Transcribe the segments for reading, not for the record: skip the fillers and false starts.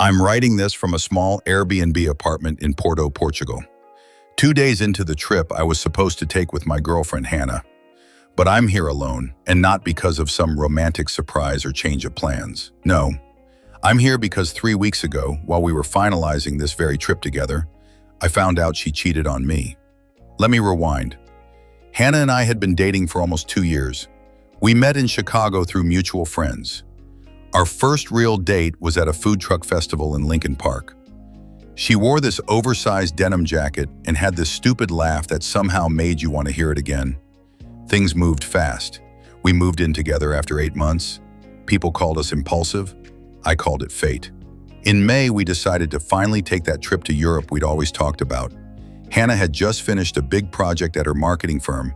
I'm writing this from a small Airbnb apartment in Porto, Portugal. 2 days into the trip I was supposed to take with my girlfriend Hannah. But I'm here alone, and not because of some romantic surprise or change of plans. No, I'm here because 3 weeks ago, while we were finalizing this very trip together, I found out she cheated on me. Let me rewind. Hannah and I had been dating for almost 2 years. We met in Chicago through mutual friends. Our first real date was at a food truck festival in Lincoln Park. She wore this oversized denim jacket and had this stupid laugh that somehow made you want to hear it again. Things moved fast. We moved in together after 8 months. People called us impulsive. I called it fate. In May, we decided to finally take that trip to Europe we'd always talked about. Hannah had just finished a big project at her marketing firm,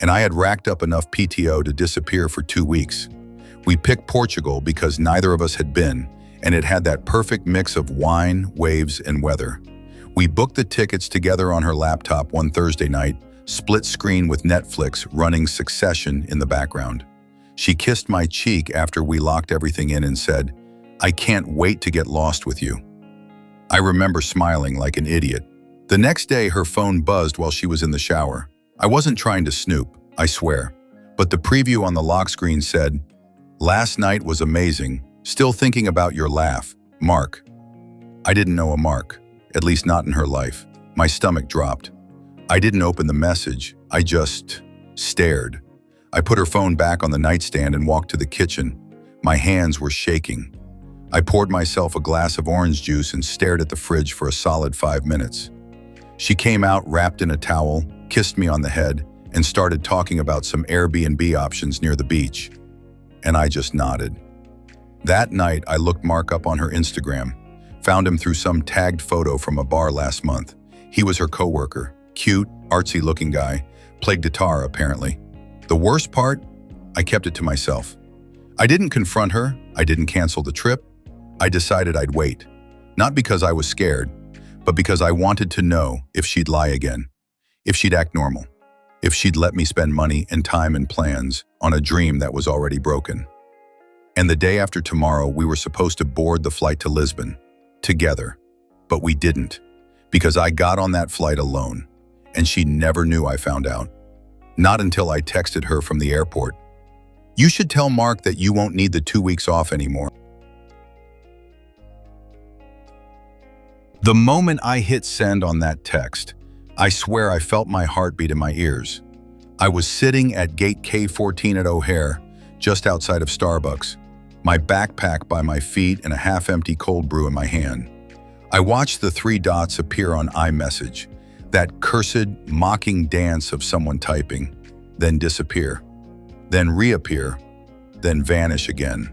and I had racked up enough PTO to disappear for 2 weeks. We picked Portugal because neither of us had been, and it had that perfect mix of wine, waves, and weather. We booked the tickets together on her laptop one Thursday night, split screen with Netflix running Succession in the background. She kissed my cheek after we locked everything in and said, "I can't wait to get lost with you." I remember smiling like an idiot. The next day, her phone buzzed while she was in the shower. I wasn't trying to snoop, I swear, but the preview on the lock screen said, "Last night was amazing. Still thinking about your laugh. Mark." I didn't know a Mark, at least not in her life. My stomach dropped. I didn't open the message. I just stared. I put her phone back on the nightstand and walked to the kitchen. My hands were shaking. I poured myself a glass of orange juice and stared at the fridge for a solid 5 minutes. She came out wrapped in a towel, kissed me on the head, and started talking about some Airbnb options near the beach. And I just nodded. That night, I looked Mark up on her Instagram, found him through some tagged photo from a bar last month. He was her coworker, cute, artsy-looking guy, played guitar apparently. The worst part? I kept it to myself. I didn't confront her, I didn't cancel the trip. I decided I'd wait. Not because I was scared, but because I wanted to know if she'd lie again, if she'd act normal, if she'd let me spend money and time and plans on a dream that was already broken. And the day after tomorrow, we were supposed to board the flight to Lisbon, together. But we didn't, because I got on that flight alone, and she never knew I found out. Not until I texted her from the airport. "You should tell Mark that you won't need the 2 weeks off anymore." The moment I hit send on that text, I swear I felt my heartbeat in my ears. I was sitting at gate K14 at O'Hare, just outside of Starbucks, my backpack by my feet and a half-empty cold brew in my hand. I watched the 3 dots appear on iMessage, that cursed, mocking dance of someone typing, then disappear, then reappear, then vanish again.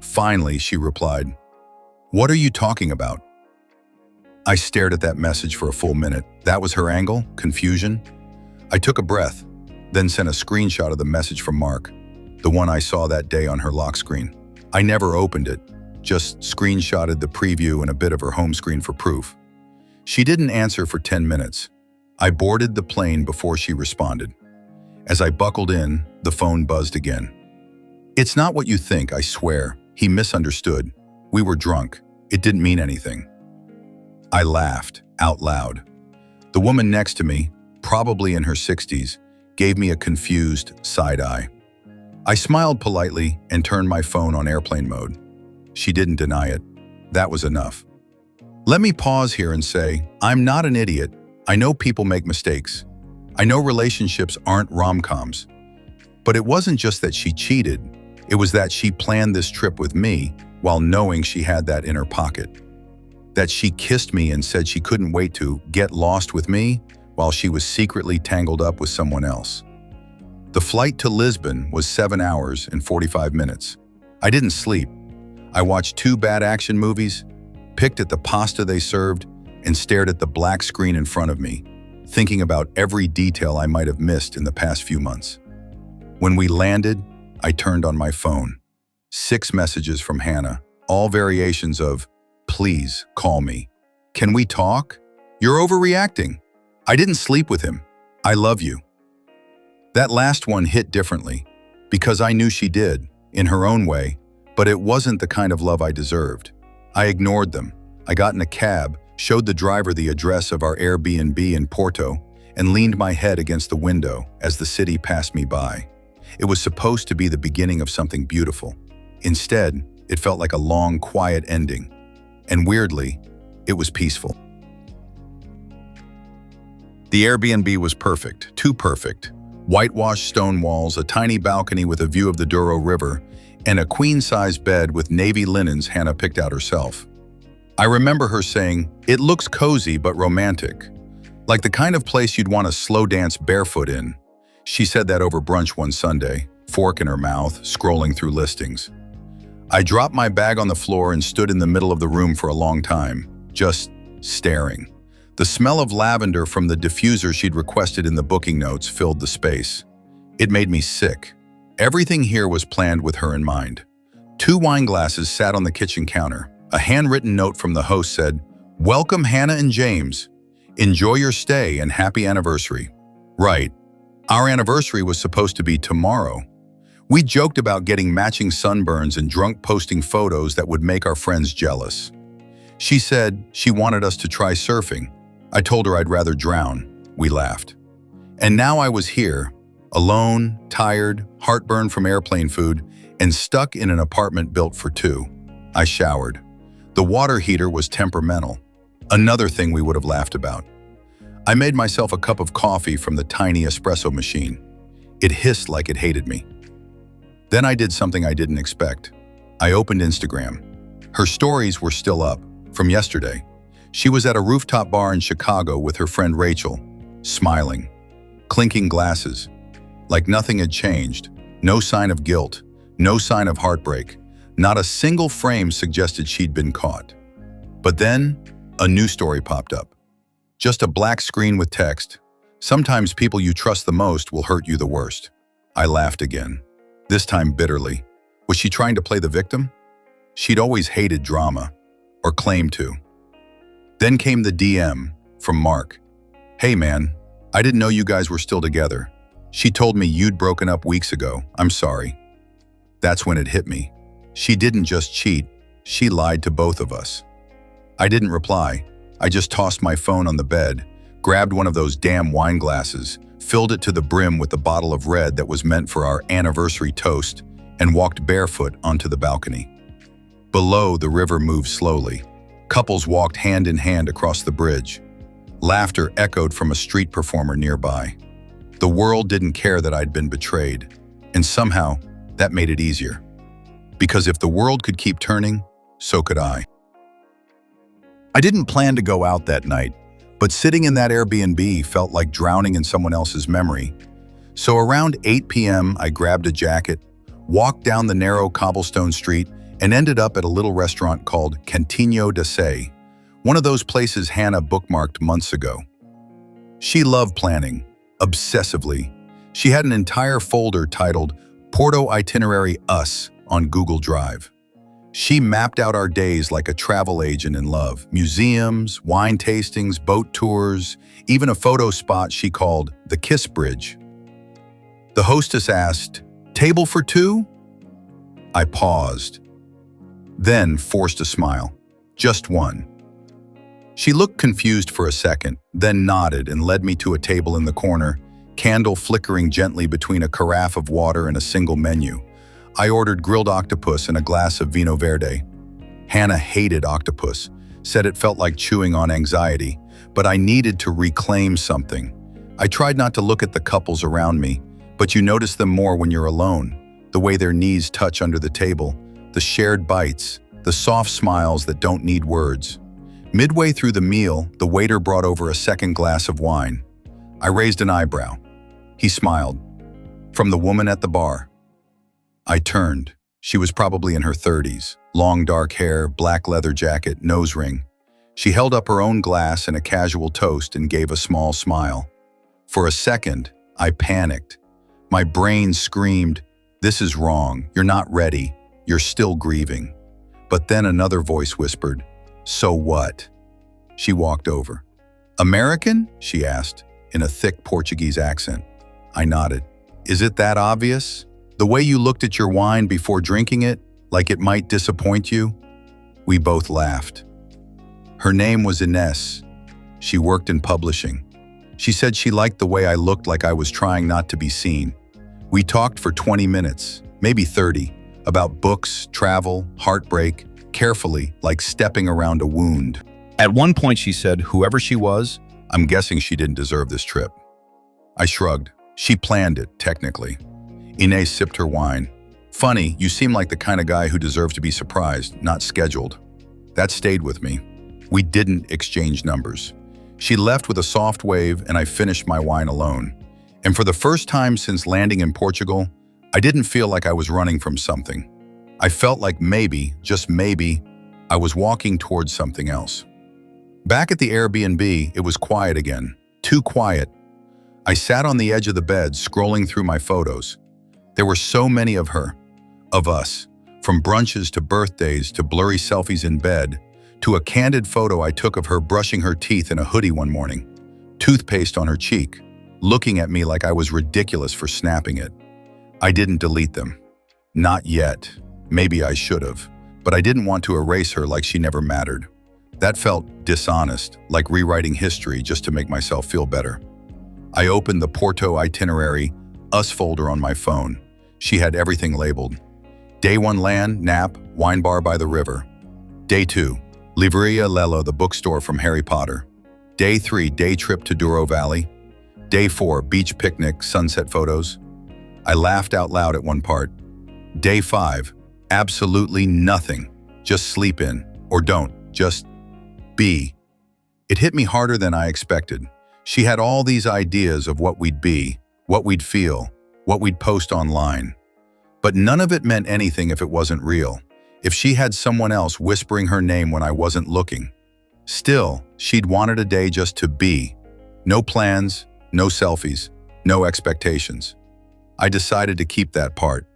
Finally, she replied, "What are you talking about?" I stared at that message for a full minute. That was her angle? Confusion? I took a breath, then sent a screenshot of the message from Mark, the one I saw that day on her lock screen. I never opened it, just screenshotted the preview and a bit of her home screen for proof. She didn't answer for 10 minutes. I boarded the plane before she responded. As I buckled in, the phone buzzed again. "It's not what you think, I swear." He misunderstood. We were drunk. It didn't mean anything. I laughed, out loud. The woman next to me, probably in her 60s, gave me a confused side eye. I smiled politely and turned my phone on airplane mode. She didn't deny it. That was enough. Let me pause here and say, I'm not an idiot. I know people make mistakes. I know relationships aren't rom-coms. But it wasn't just that she cheated. It was that she planned this trip with me while knowing she had that in her pocket. That she kissed me and said she couldn't wait to get lost with me while she was secretly tangled up with someone else. The flight to Lisbon was 7 hours and 45 minutes. I didn't sleep. I watched 2 bad action movies, picked at the pasta they served, and stared at the black screen in front of me, thinking about every detail I might have missed in the past few months. When we landed, I turned on my phone. 6 messages from Hannah, all variations of, "Please call me. Can we talk? You're overreacting. I didn't sleep with him. I love you." That last one hit differently, because I knew she did, in her own way, but it wasn't the kind of love I deserved. I ignored them. I got in a cab, showed the driver the address of our Airbnb in Porto, and leaned my head against the window as the city passed me by. It was supposed to be the beginning of something beautiful. Instead, it felt like a long, quiet ending. And weirdly, it was peaceful. The Airbnb was perfect, too perfect. Whitewashed stone walls, a tiny balcony with a view of the Douro River, and a queen-size bed with navy linens Hannah picked out herself. I remember her saying, "It looks cozy but romantic. Like the kind of place you'd want to slow dance barefoot in." She said that over brunch one Sunday, fork in her mouth, scrolling through listings. I dropped my bag on the floor and stood in the middle of the room for a long time, just staring. The smell of lavender from the diffuser she'd requested in the booking notes filled the space. It made me sick. Everything here was planned with her in mind. 2 wine glasses sat on the kitchen counter. A handwritten note from the host said, "Welcome Hannah and James. Enjoy your stay and happy anniversary." Right. Our anniversary was supposed to be tomorrow. We joked about getting matching sunburns and drunk posting photos that would make our friends jealous. She said she wanted us to try surfing. I told her I'd rather drown. We laughed. And now I was here, alone, tired, heartburn from airplane food, and stuck in an apartment built for 2. I showered. The water heater was temperamental. Another thing we would have laughed about. I made myself a cup of coffee from the tiny espresso machine. It hissed like it hated me. Then I did something I didn't expect. I opened Instagram. Her stories were still up, from yesterday. She was at a rooftop bar in Chicago with her friend Rachel, smiling, clinking glasses, like nothing had changed. No sign of guilt, no sign of heartbreak. Not a single frame suggested she'd been caught. But then, a new story popped up. Just a black screen with text. "Sometimes people you trust the most will hurt you the worst." I laughed again, this time bitterly. Was she trying to play the victim? She'd always hated drama, or claimed to. Then came the DM from Mark. "Hey man, I didn't know you guys were still together. She told me you'd broken up weeks ago. I'm sorry." That's when it hit me. She didn't just cheat, she lied to both of us. I didn't reply. I just tossed my phone on the bed, grabbed one of those damn wine glasses, filled it to the brim with a bottle of red that was meant for our anniversary toast, and walked barefoot onto the balcony. Below, the river moved slowly. Couples walked hand in hand across the bridge. Laughter echoed from a street performer nearby. The world didn't care that I'd been betrayed, and somehow that made it easier. Because if the world could keep turning, so could I. I didn't plan to go out that night, but sitting in that Airbnb felt like drowning in someone else's memory. So around 8 p.m., I grabbed a jacket, walked down the narrow cobblestone street, and ended up at a little restaurant called Cantinho da Sé, one of those places Hannah bookmarked months ago. She loved planning, obsessively. She had an entire folder titled Porto Itinerary Us on Google Drive. She mapped out our days like a travel agent in love. Museums, wine tastings, boat tours, even a photo spot she called the Kiss Bridge. The hostess asked, "Table for 2?" I paused, then forced a smile. Just one. She looked confused for a second, then nodded and led me to a table in the corner, candle flickering gently between a carafe of water and a single menu. I ordered grilled octopus and a glass of vino verde. Hannah hated octopus, said it felt like chewing on anxiety, but I needed to reclaim something. I tried not to look at the couples around me, but you notice them more when you're alone. The way their knees touch under the table, the shared bites, the soft smiles that don't need words. Midway through the meal, the waiter brought over a second glass of wine. I raised an eyebrow. He smiled. From the woman at the bar. I turned. She was probably in her 30s. Long dark hair, black leather jacket, nose ring. She held up her own glass and a casual toast and gave a small smile. For a second, I panicked. My brain screamed, "This is wrong. You're not ready. You're still grieving." But then another voice whispered, "So what?" She walked over. "American?" she asked, in a thick Portuguese accent. I nodded. "Is it that obvious? The way you looked at your wine before drinking it, like it might disappoint you?" We both laughed. Her name was Ines. She worked in publishing. She said she liked the way I looked like I was trying not to be seen. We talked for 20 minutes, maybe 30, about books, travel, heartbreak, carefully, like stepping around a wound. At one point she said, whoever she was, I'm guessing she didn't deserve this trip. I shrugged. She planned it, technically. Ines sipped her wine. Funny, you seem like the kind of guy who deserves to be surprised, not scheduled. That stayed with me. We didn't exchange numbers. She left with a soft wave and I finished my wine alone. And for the first time since landing in Portugal, I didn't feel like I was running from something. I felt like maybe, just maybe, I was walking towards something else. Back at the Airbnb, it was quiet again. Too quiet. I sat on the edge of the bed, scrolling through my photos. There were so many of her, of us, from brunches to birthdays to blurry selfies in bed, to a candid photo I took of her brushing her teeth in a hoodie one morning, toothpaste on her cheek, looking at me like I was ridiculous for snapping it. I didn't delete them. Not yet. Maybe I should have. But I didn't want to erase her like she never mattered. That felt dishonest, like rewriting history just to make myself feel better. I opened the Porto itinerary, us folder on my phone. She had everything labeled. Day 1 land, nap, wine bar by the river. Day 2, Livreria Lello, the bookstore from Harry Potter. Day 3, day trip to Douro Valley. Day 4, beach picnic, sunset photos. I laughed out loud at one part. Day 5, absolutely nothing. Just sleep in, or don't, just be. It hit me harder than I expected. She had all these ideas of what we'd be, what we'd feel, what we'd post online. But none of it meant anything if it wasn't real, if she had someone else whispering her name when I wasn't looking. Still, she'd wanted a day just to be. No plans, no selfies, no expectations. I decided to keep that part.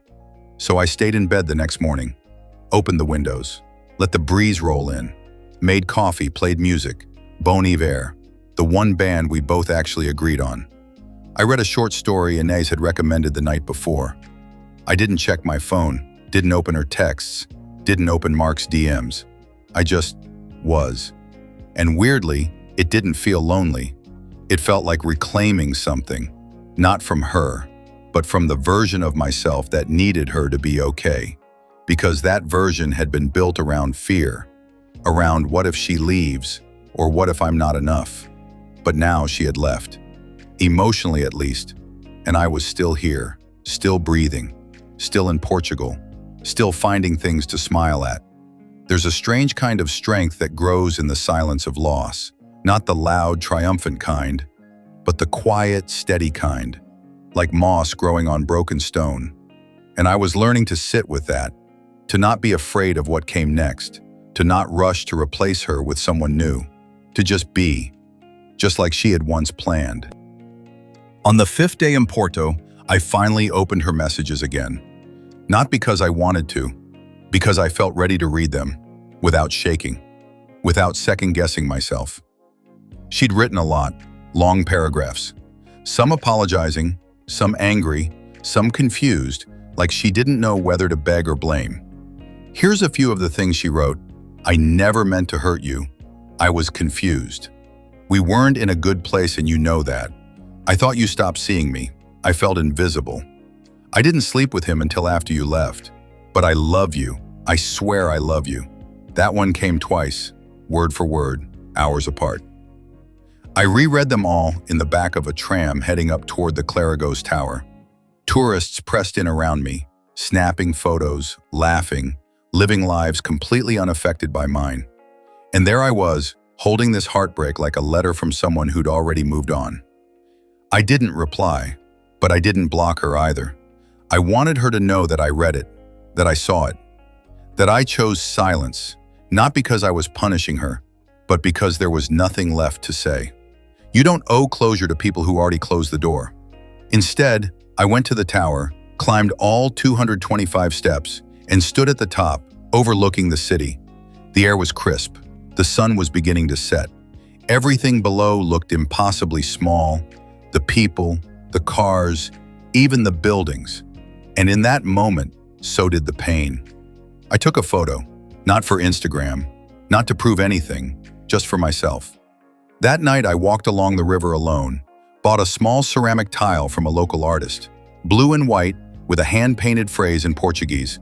So I stayed in bed the next morning, opened the windows, let the breeze roll in, made coffee, played music, Bon Iver, the one band we both actually agreed on. I read a short story Inez had recommended the night before. I didn't check my phone, didn't open her texts, didn't open Mark's DMs. I just was. And weirdly, it didn't feel lonely. It felt like reclaiming something, not from her, but from the version of myself that needed her to be okay. Because that version had been built around fear, around what if she leaves, or what if I'm not enough. But now she had left, emotionally at least, and I was still here, still breathing, still in Portugal, still finding things to smile at. There's a strange kind of strength that grows in the silence of loss, not the loud, triumphant kind, but the quiet, steady kind, like moss growing on broken stone. And I was learning to sit with that, to not be afraid of what came next, to not rush to replace her with someone new, to just be, just like she had once planned. On the 5th day in Porto, I finally opened her messages again. Not because I wanted to, because I felt ready to read them, without shaking, without second-guessing myself. She'd written a lot, long paragraphs, some apologizing, some angry, some confused, like she didn't know whether to beg or blame. Here's a few of the things she wrote. I never meant to hurt you. I was confused. We weren't in a good place and you know that. I thought you stopped seeing me. I felt invisible. I didn't sleep with him until after you left. But I love you. I swear I love you. That one came twice, word for word, hours apart. I reread them all in the back of a tram heading up toward the Claragos Tower. Tourists pressed in around me, snapping photos, laughing, living lives completely unaffected by mine. And there I was, holding this heartbreak like a letter from someone who'd already moved on. I didn't reply, but I didn't block her either. I wanted her to know that I read it, that I saw it, that I chose silence, not because I was punishing her, but because there was nothing left to say. You don't owe closure to people who already closed the door. Instead, I went to the tower, climbed all 225 steps, and stood at the top, overlooking the city. The air was crisp. The sun was beginning to set. Everything below looked impossibly small. The people, the cars, even the buildings. And in that moment, so did the pain. I took a photo, Not for Instagram, not to prove anything, just for myself. That night I walked along the river alone, bought a small ceramic tile from a local artist, blue and white with a hand-painted phrase in Portuguese,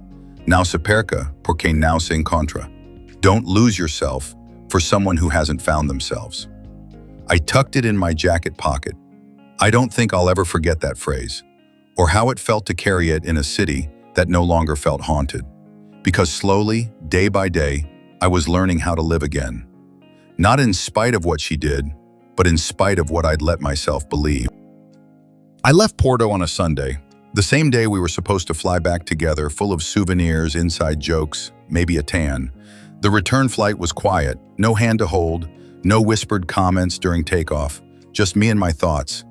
"Não se perca, porque não se encontra." Don't lose yourself for someone who hasn't found themselves. I tucked it in my jacket pocket. I don't think I'll ever forget that phrase, or how it felt to carry it in a city that no longer felt haunted. Because slowly, day by day, I was learning how to live again. Not in spite of what she did, but in spite of what I'd let myself believe. I left Porto on a Sunday, the same day we were supposed to fly back together, full of souvenirs, inside jokes, maybe a tan. The return flight was quiet, no hand to hold, no whispered comments during takeoff, just me and my thoughts.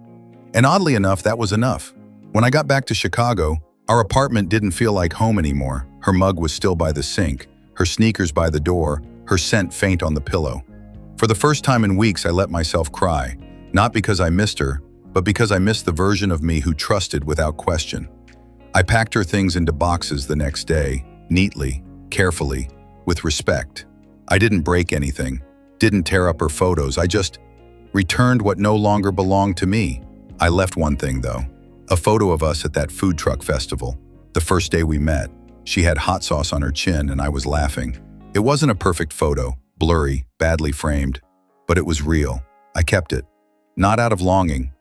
And oddly enough, that was enough. When I got back to Chicago, our apartment didn't feel like home anymore. Her mug was still by the sink, her sneakers by the door, her scent faint on the pillow. For the first time in weeks, I let myself cry, not because I missed her, but because I missed the version of me who trusted without question. I packed her things into boxes the next day, neatly, carefully, with respect. I didn't break anything, didn't tear up her photos, I just returned what no longer belonged to me. I left one thing though, a photo of us at that food truck festival, the first day we met. She had hot sauce on her chin and I was laughing. It wasn't a perfect photo, blurry, badly framed, but it was real. I kept it, not out of longing,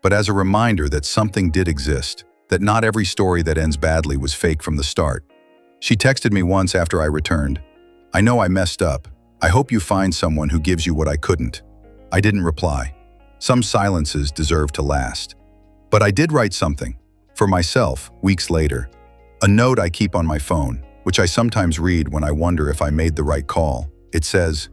but as a reminder that something did exist, that not every story that ends badly was fake from the start. She texted me once after I returned, "I know I messed up. I hope you find someone who gives you what I couldn't." I didn't reply. Some silences deserve to last. But I did write something, for myself, weeks later. A note I keep on my phone, which I sometimes read when I wonder if I made the right call. It says,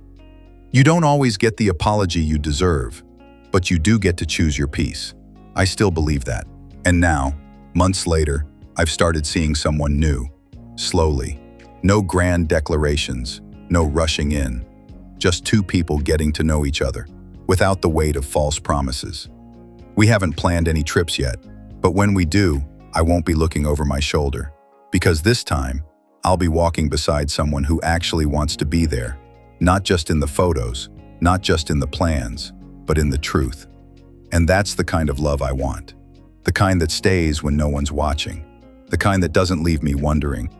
"You don't always get the apology you deserve, but you do get to choose your peace." I still believe that. And now, months later, I've started seeing someone new, slowly. No grand declarations, no rushing in. Just two people getting to know each other, without the weight of false promises. We haven't planned any trips yet, but when we do, I won't be looking over my shoulder. Because this time, I'll be walking beside someone who actually wants to be there. Not just in the photos, not just in the plans, but in the truth. And that's the kind of love I want. The kind that stays when no one's watching. The kind that doesn't leave me wondering,